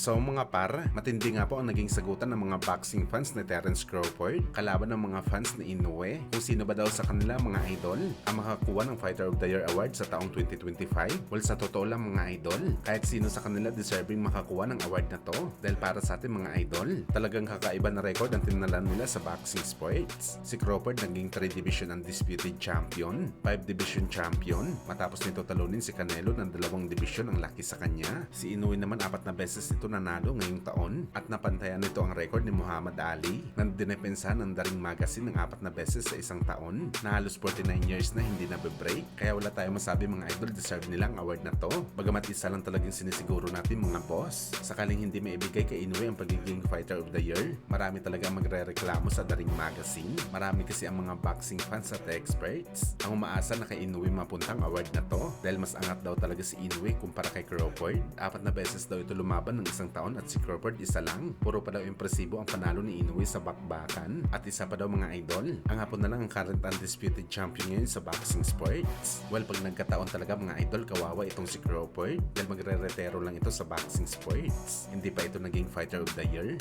So mga par, matindi nga po ang naging sagutan ng mga boxing fans ni Terence Crawford kalaban ng mga fans ni Inoue kung sino ba daw sa kanila mga idol ang makakuha ng Fighter of the Year award sa taong 2025. Well, sa totoo lang mga idol, kahit sino sa kanila deserving makakuha ng award na to dahil para sa ating mga idol, talagang kakaiba na record ang tinalan nila sa boxing sports. Si Crawford naging 3 division undisputed champion, 5 division champion, matapos nito talunin si Canelo ng 2 division ang laki sa kanya. Si Inoue naman 4 na beses ito nanalo ngayong taon at napantayan nito ang record ni Muhammad Ali na dinepensahan ng Daring Magazine ng 4 na beses sa isang taon na halos 49 years na hindi na-break. Kaya wala tayong masabi mga idol, deserve nila ang award na to. Bagamat isa lang talagang sinisiguro natin mga boss, sakaling hindi maibigay kay Inoue ang pagiging Fighter of the Year, marami talaga magre-reklamo sa Daring Magazine. Marami kasi ang mga boxing fans at experts ang umaasa na kay Inoue mapuntang award na to dahil mas angat daw talaga si Inoue kumpara kay Crawford. 4 na beses daw ito lumaban ng isang taon at si Crawford isa lang. Puro pa daw impresibo ang panalo ni Inoue sa bakbakan at isa pa daw mga idol, ang hapon na lang ang current undisputed champion ngayon sa boxing sports. Well, pag nagkataon talaga mga idol, kawawa itong si Crawford dahil magre-retero lang ito sa boxing sports. Hindi pa ito naging Fighter of the Year.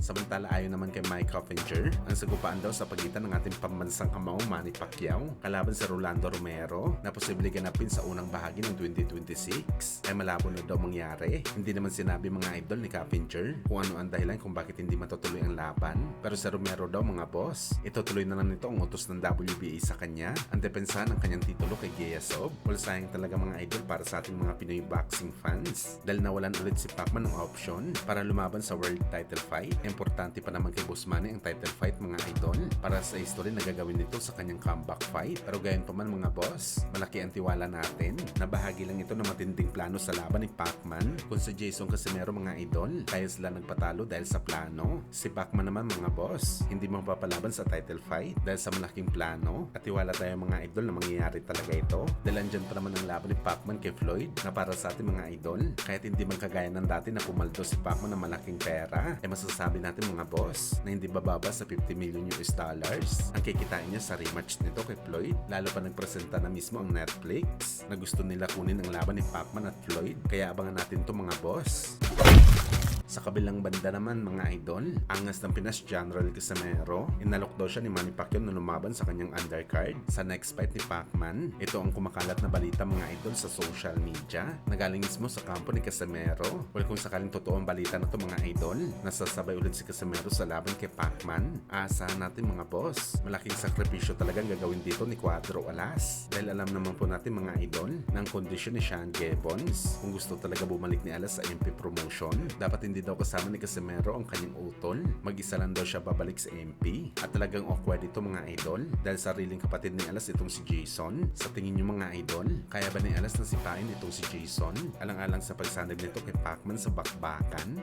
Samantala ayon naman kay Mike Coffinger, ang sagupaan daw sa pagitan ng ating pambansang amaw Manny Pacquiao kalaban sa Rolando Romero na posible ganapin sa unang bahagi ng 2026 ay malabo na daw mangyari. Hindi naman sinabi mga idol ni Coffinger kung ano ang dahilan kung bakit hindi matutuloy ang laban. Pero sa Romero daw mga boss, itutuloy na lang nito ang utos ng WBA sa kanya, ang depensahan ng kanyang titulo kay Giasov. Well, sayang talaga mga idol para sa ating mga Pinoy boxing fans dahil nawalan ulit si Pacman ng option para lumaban sa world title fight. Importante pa naman kay Boss Manny ang title fight mga idol para sa history na gagawin nito sa kanyang comeback fight. Pero gayon pa man mga boss, malaki ang tiwala natin na bahagi lang ito ng matinding plano sa laban ni Pacman. Kung sa Jason Casimero mga idol, kaya sila nagpatalo dahil sa plano. Si Pacman naman mga boss, hindi mapapalaban sa title fight dahil sa malaking plano. At tiwala tayo mga idol na mangyayari talaga ito dahil andyan pa naman ang laban ni Pacman kay Floyd na para sa ating mga idol. Kahit hindi man kagaya ng dati na pumaldo si Pacman ng malaking pera, ay masasabi natin mga boss na hindi bababa sa 50 million US dollars ang kikitain niya sa rematch nito kay Floyd. Lalo pa nagpresenta na mismo ang Netflix na gusto nila kunin ang laban ni Pacman at Floyd, kaya abangan natin to mga boss. Sa kabilang banda naman mga idol, angas ng Pinas General Casimero, inalok daw siya ni Manny Pacquiao na lumaban sa kanyang undercard sa next fight ni Pacman. Ito ang kumakalat na balita mga idol sa social media na galing mismo sa kampo ni Casimero. Well, kung sakaling totoo ang balita na to mga idol, nasasabay ulit si Casimero sa laban kay Pacman. Aasahan natin mga boss, malaking sakripisyo talagang gagawin dito ni Cuadro Alas dahil alam naman po natin mga idol na ang kondisyon ni Sean Gibbons, kung gusto talaga bumalik ni Alas sa MP promotion, dapat hindi daw kasama ni Casimero ang kanyang utol. Mag-isa lang daw siya babalik sa MP. At talagang awkward ito mga idol dahil sariling kapatid ni Alas itong si Jason. Sa tingin nyo mga idol, kaya ba ni Alas na sipain itong si Jason? Alang-alang sa pagsanib nito kay Pacman sa bakbakan?